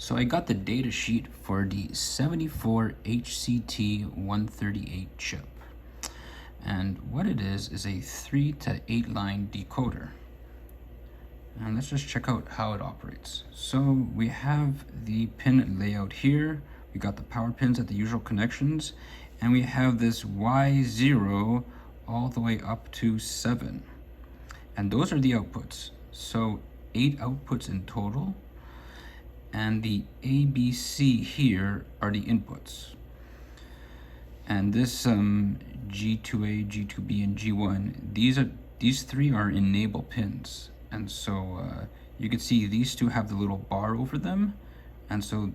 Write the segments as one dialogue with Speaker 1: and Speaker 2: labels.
Speaker 1: So I got the data sheet for the 74HCT138 chip. And what it is a 3 to 8 line decoder. And let's just check out how it operates. So we have the pin layout here. We got the power pins at the usual connections. And we have this Y0 all the way up to 7. And those are the outputs. So 8 outputs in total. And the ABC here are the inputs. And this G2A, G2B, and G1, these three are enable pins. And so you can see these two have the little bar over them. And so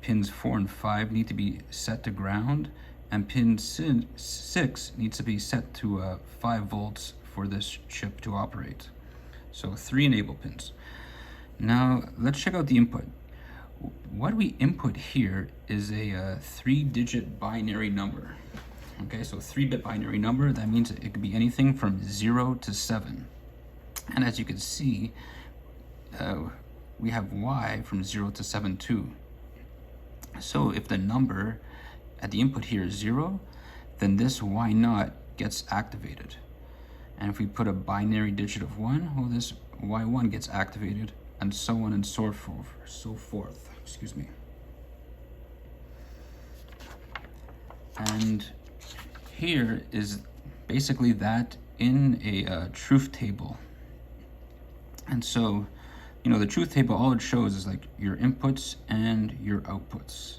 Speaker 1: pins 4 and 5 need to be set to ground, and pin 6 needs to be set to 5 volts for this chip to operate. So 3 enable pins. Now let's check out the input. What we input here is a 3-digit binary number. Okay, so 3-bit binary number, that means it could be anything from 0 to 7. And as you can see, we have Y from 0 to 7 too. So if the number at the input here is 0, then this Y0 gets activated. And if we put a binary digit of 1, well, this Y1 gets activated, and so on and so forth. Excuse me. And here is basically that in a truth table. And so, the truth table, all it shows is like your inputs and your outputs.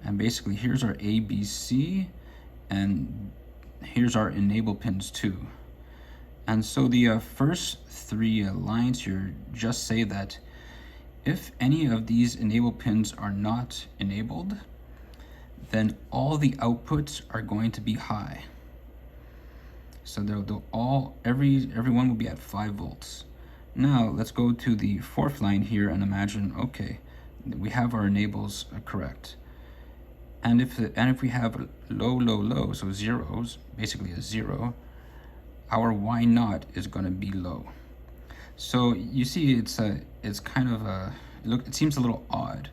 Speaker 1: And basically here's our A, B, C, and here's our enable pins too. And so the first 3 lines here just say that if any of these enable pins are not enabled, then all the outputs are going to be high. So everyone will be at 5 volts. Now let's go to the 4th line here and imagine, okay, we have our enables correct. And if we have low, so zeros, basically a 0, our Y0 is going to be low. So you see, it's kind of it seems a little odd.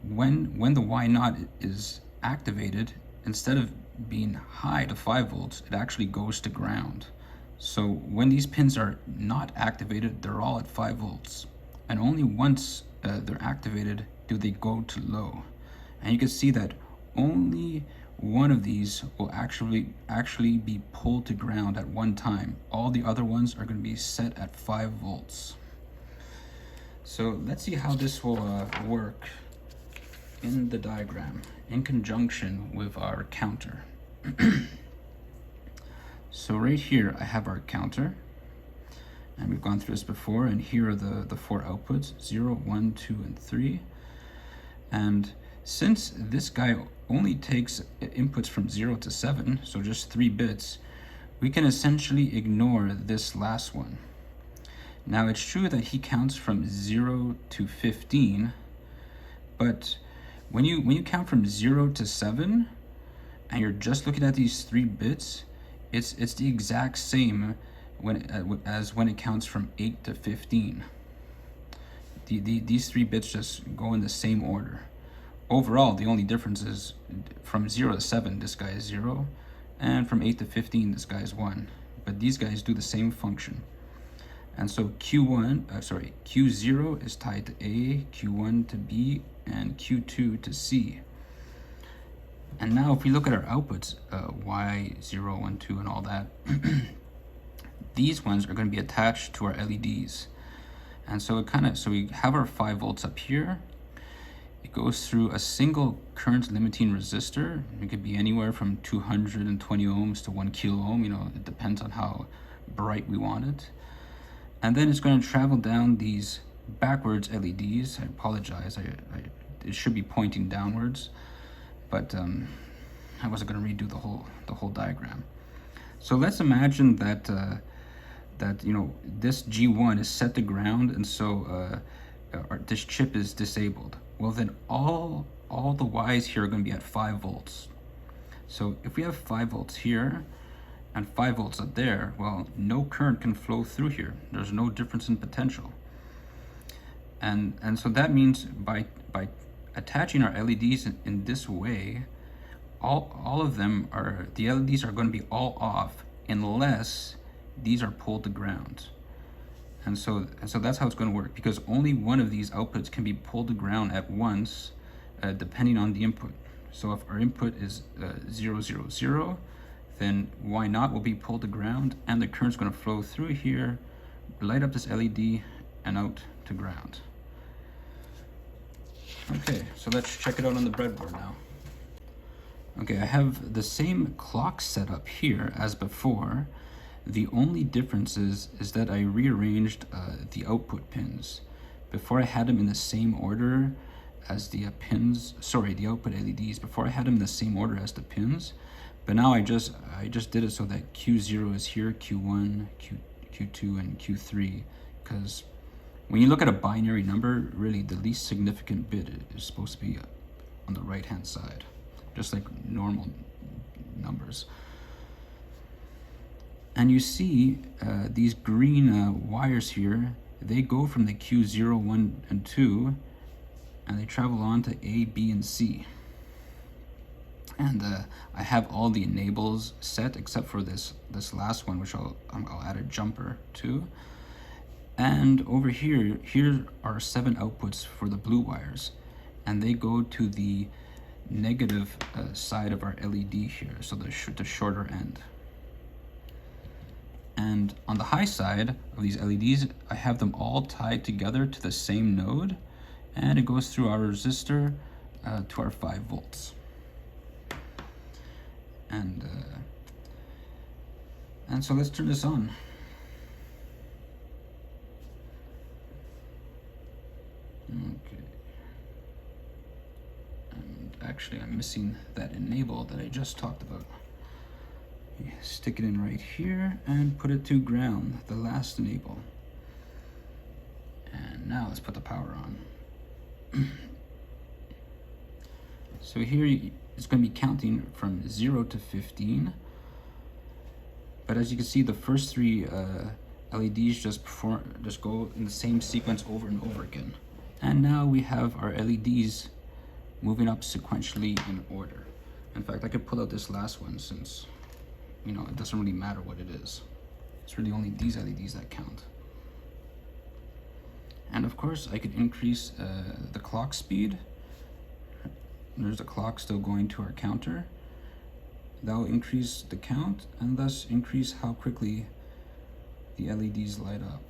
Speaker 1: When the Y0 is activated, instead of being high to 5 volts, it actually goes to ground. So when these pins are not activated, they're all at 5 volts, and only once they're activated do they go to low. And you can see that only one of these will actually be pulled to ground at one time. All the other ones are going to be set at 5 volts. So let's see how this will work in the diagram in conjunction with our counter. So right here I have our counter, and we've gone through this before, and here are the 4 outputs, 0, 1, 2, and 3. And since this guy only takes inputs from 0 to 7, so just 3 bits, we can essentially ignore this last one. Now it's true that he counts from 0 to 15, but when you count from 0 to 7, and you're just looking at these 3 bits, it's the exact same as when it counts from 8 to 15. These 3 bits just go in the same order. Overall, the only difference is from 0 to 7, this guy is 0, and from 8 to 15, this guy is 1. But these guys do the same function. And so Q0 is tied to A, Q1 to B, and Q2 to C. And now if we look at our outputs, Y0, 1, 2, and all that, these ones are going to be attached to our LEDs. And so we have our 5 volts up here. It goes through a single current limiting resistor. It could be anywhere from 220 ohms to 1 kilo ohm. It depends on how bright we want it. And then it's going to travel down these backwards LEDs. I apologize. It should be pointing downwards, but I wasn't going to redo the whole diagram. So let's imagine that this G1 is set to ground, and so this chip is disabled. Well, then all the Y's here are going to be at 5 volts. So if we have 5 volts here and 5 volts up there, well, no current can flow through here. There's no difference in potential. And so that means by attaching our LEDs in this way, all of them are, the LEDs are going to be all off unless these are pulled to ground. And so that's how it's going to work, because only one of these outputs can be pulled to ground at once, depending on the input. So if our input is 0, 0, 0, then Y naught will be pulled to ground, and the current's going to flow through here, light up this LED, and out to ground. Okay, so let's check it out on the breadboard now. Okay, I have the same clock setup here as before. The only difference is that I rearranged the output pins. Before I had them in the same order as the the output LEDs. Before I had them in the same order as the pins, but now I just did it so that Q0 is here, Q1, Q2, and Q3, because when you look at a binary number, really the least significant bit is supposed to be on the right-hand side, just like normal numbers. And you see these green wires here, they go from the Q0, 1, and 2, and they travel on to A, B, and C. And I have all the enables set except for this last one, which I'll add a jumper to. And over here are 7 outputs for the blue wires, and they go to the negative side of our LED here, so the shorter end. And on the high side of these LEDs, I have them all tied together to the same node, and it goes through our resistor to our 5 volts. And so let's turn this on. Okay. And actually, I'm missing that enable that I just talked about. You stick it in right here and put it to ground, the last enable. And now let's put the power on. So here it's going to be counting from 0 to 15. But as you can see, the first 3 LEDs just go in the same sequence over and over again. And now we have our LEDs moving up sequentially in order. In fact, I could pull out this last one since, you know, it doesn't really matter what it is. It's really only these LEDs that count. And of course, I could increase the clock speed. There's a clock still going to our counter. That will increase the count and thus increase how quickly the LEDs light up.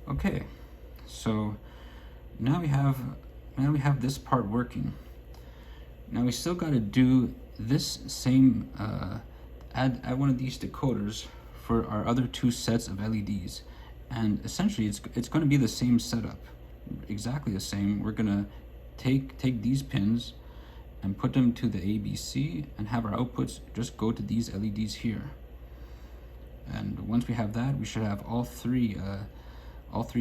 Speaker 1: Okay, so now we have this part working. Now we still got to do this same add one of these decoders for our other 2 sets of LEDs, and essentially it's going to be the same setup, exactly the same. We're gonna take these pins and put them to the ABC and have our outputs just go to these LEDs here. And once we have that, we should have all three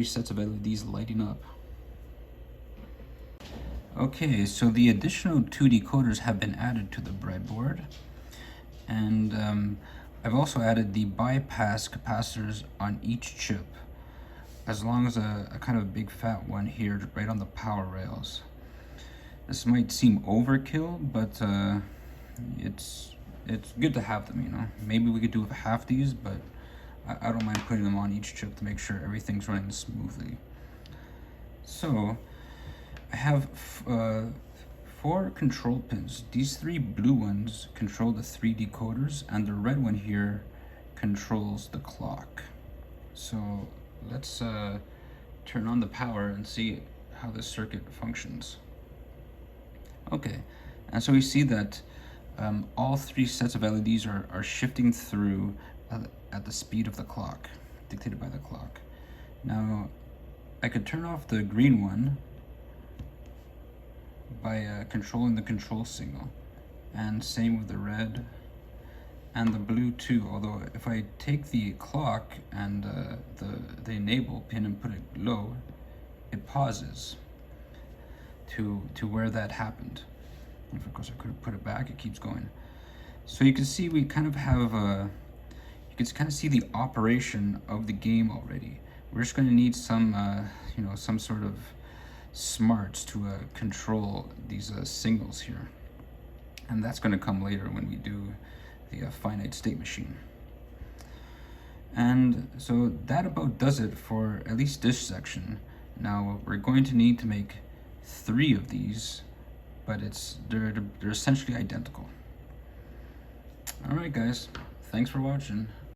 Speaker 1: sets of LEDs lighting up. Okay, so the additional 2 decoders have been added to the breadboard, and I've also added the bypass capacitors on each chip, as long as a kind of big fat one here right on the power rails. This might seem overkill, but it's good to have them, you know. Maybe we could do with half these, but I don't mind putting them on each chip to make sure everything's running smoothly. So I have 4 control pins. These 3 blue ones control the 3 decoders, and the red one here controls the clock. So let's turn on the power and see how this circuit functions. Okay, and so we see that all 3 sets of LEDs are shifting through at the speed of the clock, dictated by the clock. Now, I could turn off the green one by controlling the control signal, and same with the red and the blue too, although if I take the clock and the enable pin and put it low, it pauses to where that happened. If of course I could have put it back, it keeps going. So you can see we kind of have you can kind of see the operation of the game already. We're just going to need some you know, some sort of smarts to control these signals here, and that's going to come later when we do the finite state machine. And so that about does it for at least this section. Now we're going to need to make 3 of these, but they're essentially identical. Alright guys, thanks for watching.